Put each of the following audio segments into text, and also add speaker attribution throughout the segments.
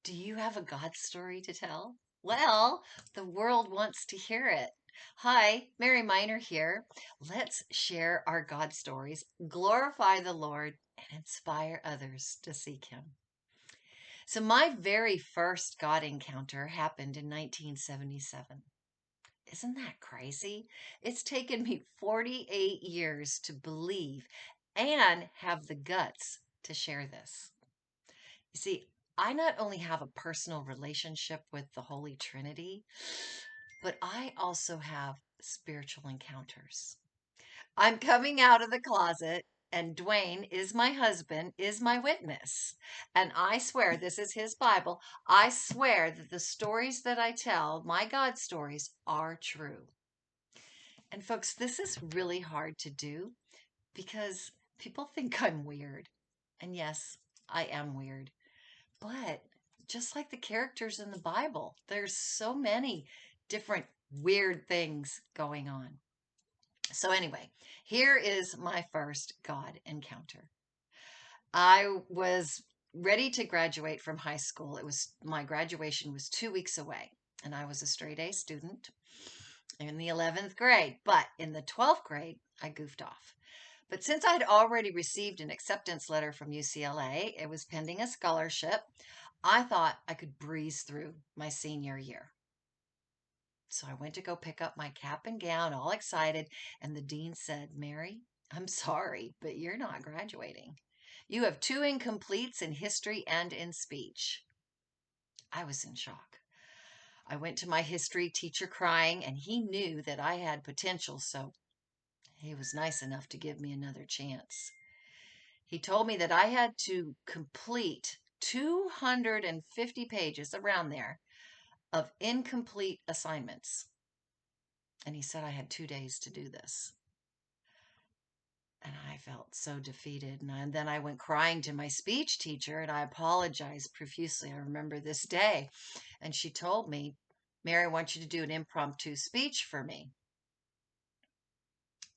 Speaker 1: Do you have a God story to tell? Well, the world wants to hear it. Hi, Mary Miner here. Let's share our God stories, glorify the Lord, and inspire others to seek Him. So, my very first God encounter happened in 1977. Isn't that crazy? It's taken me 48 years to believe and have the guts to share this. You see, I not only have a personal relationship with the Holy Trinity, but I also have spiritual encounters. I'm coming out of the closet, and Dwayne is my husband, is my witness. And I swear, this is his Bible. I swear that the stories that I tell, my God stories, are true. And folks, this is really hard to do because people think I'm weird. And yes, I am weird. But just like the characters in the Bible, there's so many different weird things going on. So, anyway, here is my first God encounter. I was ready to graduate from high school. It was my graduation was 2 weeks away, and I was a straight A student in the 11th grade. But in the 12th grade, I goofed off. But since I'd already received an acceptance letter from UCLA, it was pending a scholarship. I thought I could breeze through my senior year. So I went to go pick up my cap and gown, all excited, and the dean said, Mary, I'm sorry, but you're not graduating. You have two incompletes in history and in speech. I was in shock. I went to my history teacher crying, and he knew that I had potential, so he was nice enough to give me another chance. He told me that I had to complete 250 pages around there of incomplete assignments. And he said I had 2 days to do this. And I felt so defeated. And then I went crying to my speech teacher and I apologized profusely. I remember this day. And she told me, Mary, I want you to do an impromptu speech for me.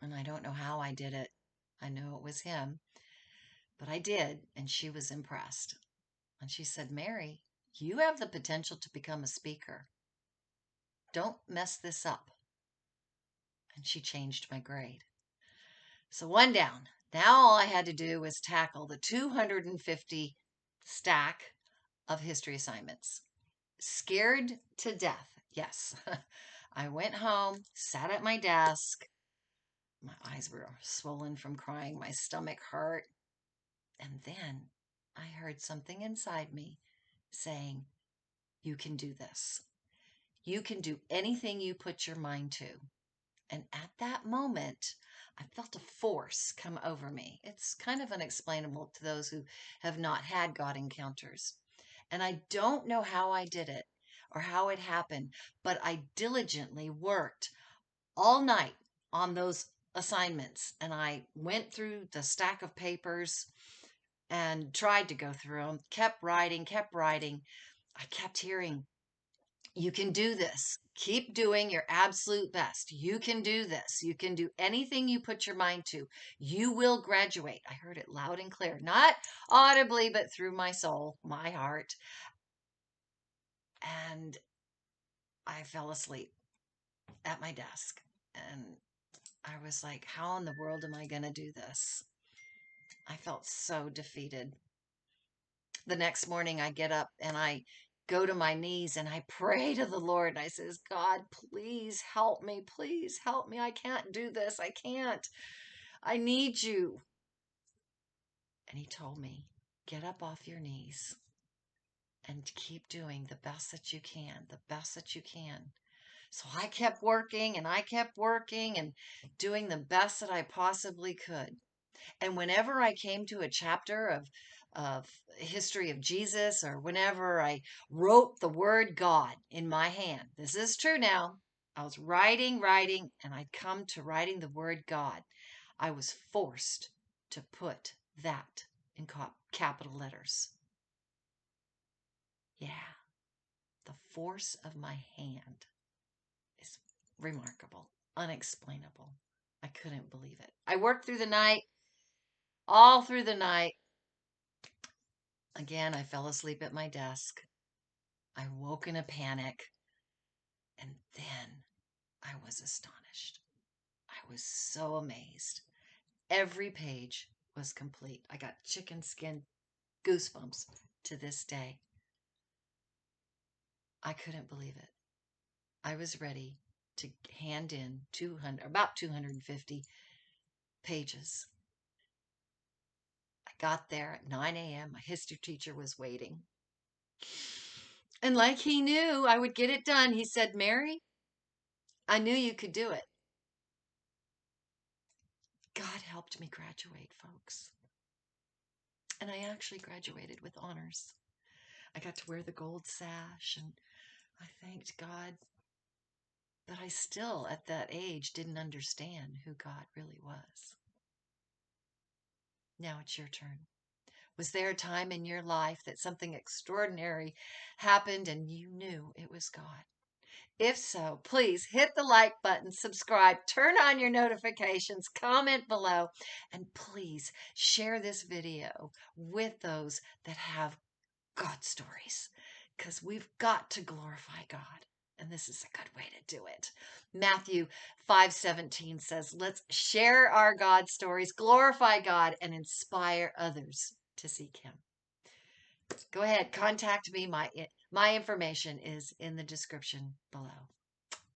Speaker 1: And I don't know how I did it. I know it was him, but I did. And she was impressed. And she said, Mary, you have the potential to become a speaker. Don't mess this up. And she changed my grade. So one down. Now all I had to do was tackle the 250 stack of history assignments. Scared to death. Yes. I went home, sat at my desk. My eyes were swollen from crying. My stomach hurt. And then I heard something inside me saying, you can do this. You can do anything you put your mind to. And at that moment, I felt a force come over me. It's kind of unexplainable to those who have not had God encounters. And I don't know how I did it or how it happened, but I diligently worked all night on those assignments. And I went through the stack of papers and tried to go through them, kept writing, kept writing. I kept hearing, you can do this. Keep doing your absolute best. You can do this. You can do anything you put your mind to. You will graduate. I heard it loud and clear, not audibly, but through my soul, my heart. And I fell asleep at my desk. And I was like, how in the world am I going to do this? I felt so defeated. The next morning, I get up and I go to my knees and I pray to the Lord. And I says, God, please help me. Please help me. I can't do this. I can't. I need you. And he told me, get up off your knees and keep doing the best that you can, the best that you can. So I kept working and I kept working and doing the best that I possibly could. And whenever I came to a chapter of history of Jesus, or whenever I wrote the word God in my hand, this is true now. I was writing, and I'd come to writing the word God. I was forced to put that in capital letters. Yeah, the force of my hand is remarkable, unexplainable. I couldn't believe it. I worked through the night, all through the night. Again, I fell asleep at my desk. I woke in a panic, and then I was astonished. I was so amazed. Every page was complete. I got chicken skin goosebumps to this day. I couldn't believe it. I was ready to hand in about 250 pages. I got there at 9 a.m. My history teacher was waiting. And like he knew I would get it done, he said, Mary, I knew you could do it. God helped me graduate, folks. And I actually graduated with honors. I got to wear the gold sash, and I thanked God. But I still, at that age, didn't understand who God really was. Now it's your turn. Was there a time in your life that something extraordinary happened and you knew it was God? If so, please hit the like button, subscribe, turn on your notifications, comment below, and please share this video with those that have God stories, because we've got to glorify God. And this is a good way to do it. Matthew 5:17 says, let's share our God stories, glorify God, and inspire others to seek him. Go ahead, contact me. My information is in the description below.